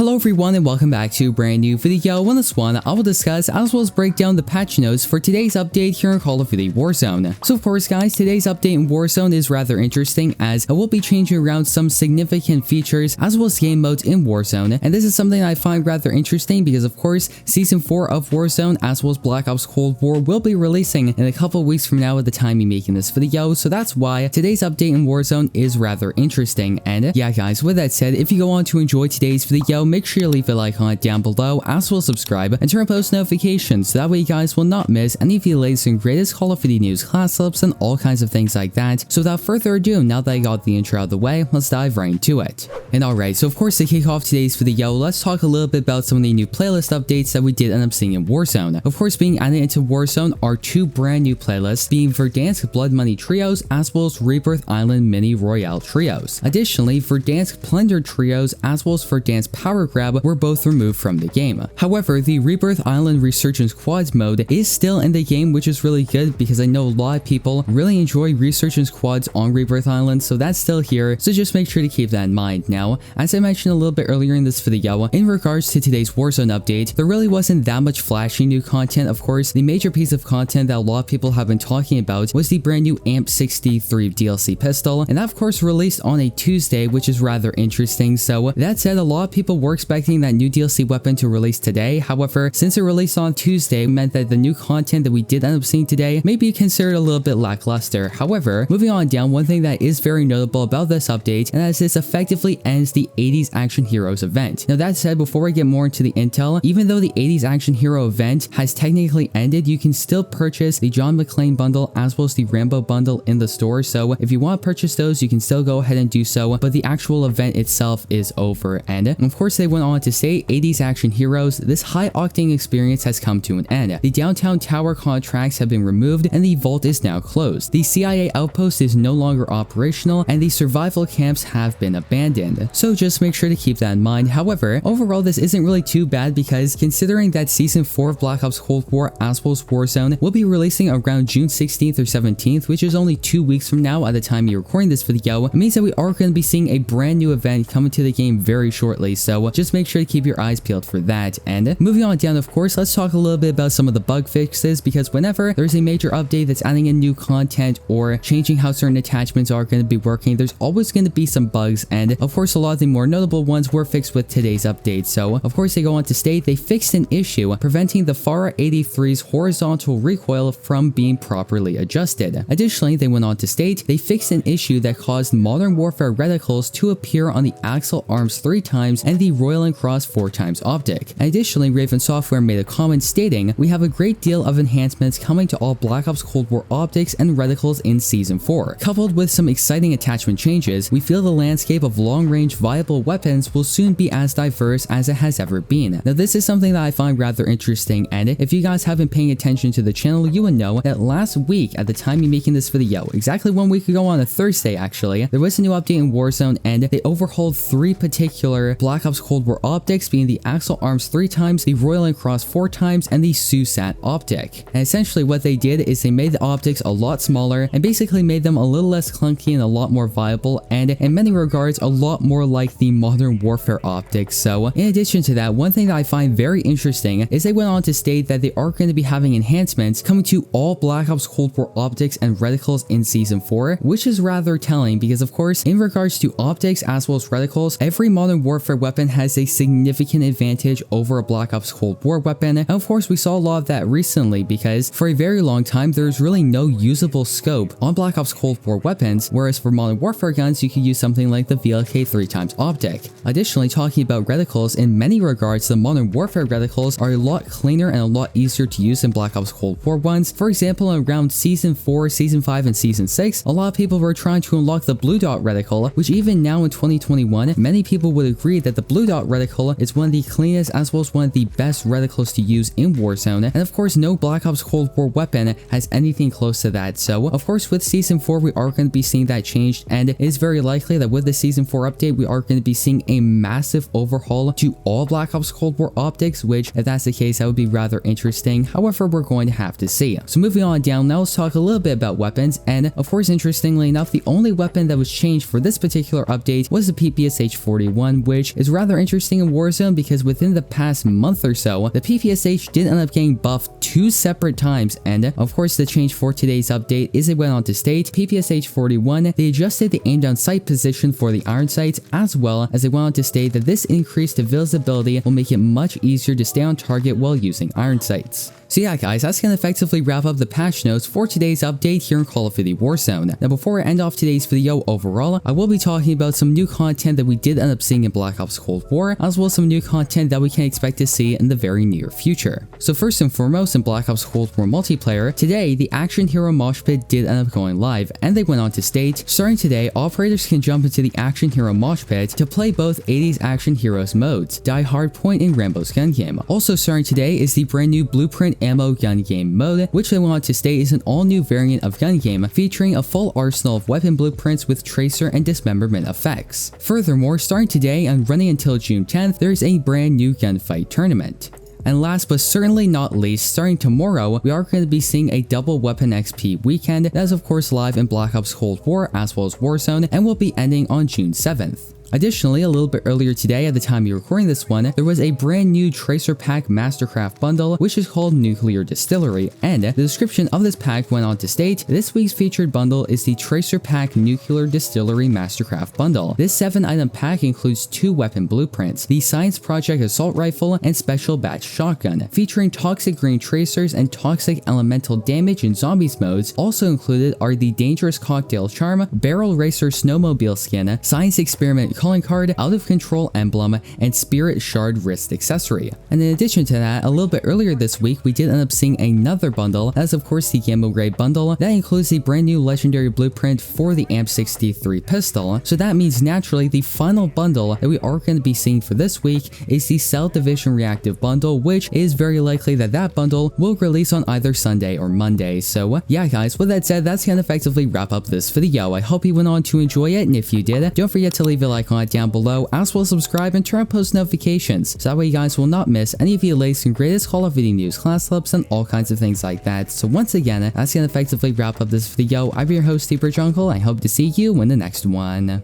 Hello everyone and welcome back to a brand new video. In this one, I will discuss as well as break down the patch notes for today's update here in Call of Duty Warzone. So of course guys, today's update in Warzone is rather interesting as I will be changing around some significant features as well as game modes in Warzone. And this is something I find rather interesting because of course, Season 4 of Warzone as well as Black Ops Cold War will be releasing in a couple weeks from now at the time me making this video. So that's why today's update in Warzone is rather interesting. And yeah guys, with that said, if you go on to enjoy today's video, make sure you leave a like on it down below, as well as subscribe and turn on post notifications so that way you guys will not miss any of the latest and greatest Call of Duty news, class ups, and all kinds of things like that. So without further ado, now that I got the intro out of the way, let's dive right into it. And alright, so of course to kick off today's video, let's talk a little bit about some of the new playlist updates that we did end up seeing in Warzone. Of course, being added into Warzone are two brand new playlists, being Verdansk Blood Money Trios as well as Rebirth Island Mini Royale Trios. Additionally, Verdansk Plunder Trios as well as Verdansk Power Grab were both removed from the game. However, the Rebirth Island Resurgence Quads mode is still in the game, which is really good because I know a lot of people really enjoy Resurgence Quads on Rebirth Island, so that's still here, so just make sure to keep that in mind. Now, as I mentioned a little bit earlier in this video, in regards to today's Warzone update, there really wasn't that much flashy new content. Of course, the major piece of content that a lot of people have been talking about was the brand new AMP63 DLC pistol, and that of course released on a Tuesday, which is rather interesting. So that said, a lot of people were expecting that new DLC weapon to release today. However, since it released on Tuesday, it meant that the new content that we did end up seeing today may be considered a little bit lackluster. However, moving on down, one thing that is very notable about this update, and as this effectively ends the 80s Action Heroes event. Now that said, before I get more into the intel, even though the 80s Action Hero event has technically ended, you can still purchase the John McClane bundle as well as the Rambo bundle in the store. So if you want to purchase those, you can still go ahead and do so, but the actual event itself is over. And of course, they went on to say 80s Action Heroes, this high octane experience has come to an end. The downtown tower contracts have been removed and the vault is now closed. The CIA outpost is no longer operational and the survival camps have been abandoned. So just make sure to keep that in mind. However, overall this isn't really too bad because considering that Season 4 of Black Ops Cold War as well as Warzone will be releasing around June 16th or 17th, which is only 2 weeks from now at the time you're recording this video, it means that we are going to be seeing a brand new event coming to the game very shortly. So just make sure to keep your eyes peeled for that. And moving on down, of course, let's talk a little bit about some of the bug fixes, because whenever there's a major update that's adding in new content or changing how certain attachments are going to be working, there's always going to be some bugs, and of course a lot of the more notable ones were fixed with today's update. So of course they go on to state they fixed an issue preventing the FARA 83's horizontal recoil from being properly adjusted. Additionally, they went on to state they fixed an issue that caused Modern Warfare reticles to appear on the axle arms 3 times and the Royal and Cross 4 times optic. Additionally, Raven Software made a comment stating, "We have a great deal of enhancements coming to all Black Ops Cold War optics and reticles in Season 4. Coupled with some exciting attachment changes, we feel the landscape of long-range viable weapons will soon be as diverse as it has ever been." Now this is something that I find rather interesting, and if you guys have been paying attention to the channel, you would know that last week at the time me making this video, exactly 1 week ago on a Thursday actually, there was a new update in Warzone and they overhauled 3 particular Black Ops Cold War optics, being the axle arms 3 times, the Royal and Cross 4 times, and the SUSAT optic. And essentially what they did is they made the optics a lot smaller and basically made them a little less clunky and a lot more viable, and in many regards a lot more like the Modern Warfare optics. So in addition to that, one thing that I find very interesting is they went on to state that they are going to be having enhancements coming to all Black Ops Cold War optics and reticles in Season 4, which is rather telling because of course in regards to optics as well as reticles, every Modern Warfare weapon has a significant advantage over a Black Ops Cold War weapon. And of course we saw a lot of that recently because for a very long time there's really no usable scope on Black Ops Cold War weapons, whereas for Modern Warfare guns you could use something like the VLK 3 times optic. Additionally, talking about reticles, in many regards the Modern Warfare reticles are a lot cleaner and a lot easier to use than Black Ops Cold War ones. For example, around Season 4, Season 5, and Season 6, a lot of people were trying to unlock the Blue Dot reticle, which even now in 2021, many people would agree that the Blue Dot reticle is one of the cleanest as well as one of the best reticles to use in Warzone, and of course no Black Ops Cold War weapon has anything close to that. So of course with Season 4 we are going to be seeing that changed, and it is very likely that with the Season 4 update we are going to be seeing a massive overhaul to all Black Ops Cold War optics, which if that's the case that would be rather interesting. However, we're going to have to see. So moving on down, now let's talk a little bit about weapons, and of course interestingly enough the only weapon that was changed for this particular update was the PPSH-41, which is rather rather interesting in Warzone because within the past month or so, the PPSH did end up getting buffed 2 separate times, and of course the change for today's update is it went on to state PPSH 41, they adjusted the aim down sight position for the iron sights, as well as they went on to state that this increased visibility will make it much easier to stay on target while using iron sights. So yeah guys, that's gonna effectively wrap up the patch notes for today's update here in Call of Duty Warzone. Now before I end off today's video overall, I will be talking about some new content that we did end up seeing in Black Ops Cold War, as well as some new content that we can expect to see in the very near future. So first and foremost, in Black Ops Cold War multiplayer, today the Action Hero Mosh Pit did end up going live, and they went on to state, starting today, operators can jump into the Action Hero Mosh Pit to play both 80s Action Heroes modes, Die Hard Point and Rambo's Gun Game. Also starting today is the brand new Blueprint Ammo Gun Game mode, which they want to state is an all-new variant of Gun Game featuring a full arsenal of weapon blueprints with tracer and dismemberment effects. Furthermore, starting today and running until June 10th, there is a brand new gunfight tournament. And last but certainly not least, starting tomorrow, we are going to be seeing a double weapon XP weekend that is of course live in Black Ops Cold War as well as Warzone, and will be ending on June 7th. Additionally, a little bit earlier today at the time you're recording this one, there was a brand new Tracer Pack Mastercraft bundle which is called Nuclear Distillery, and the description of this pack went on to state, this week's featured bundle is the Tracer Pack Nuclear Distillery Mastercraft bundle. This 7-item pack includes 2 weapon blueprints, the Science Project Assault Rifle and Special Batch Shotgun, featuring Toxic Green Tracers and Toxic Elemental Damage in Zombies modes. Also included are the Dangerous Cocktail Charm, Barrel Racer Snowmobile Skin, Science Experiment Calling Card, Out of Control Emblem, and Spirit Shard Wrist Accessory. And in addition to that, a little bit earlier this week, we did end up seeing another bundle, that is of course the Gamma Ray bundle, that includes the brand new legendary blueprint for the AMP-63 pistol. So that means naturally the final bundle that we are going to be seeing for this week is the Cell Division Reactive bundle, which is very likely that that bundle will release on either Sunday or Monday. So yeah guys, with that said, that's going to effectively wrap up this video. I hope you went on to enjoy it, and if you did, don't forget to leave a like on it down below, as well as subscribe and turn on post notifications, so that way you guys will not miss any of the latest and greatest Call of Duty news, class clips, and all kinds of things like that. So once again, that's going to effectively wrap up this video. I've been your host, Steeper Jungle. I hope to see you in the next one.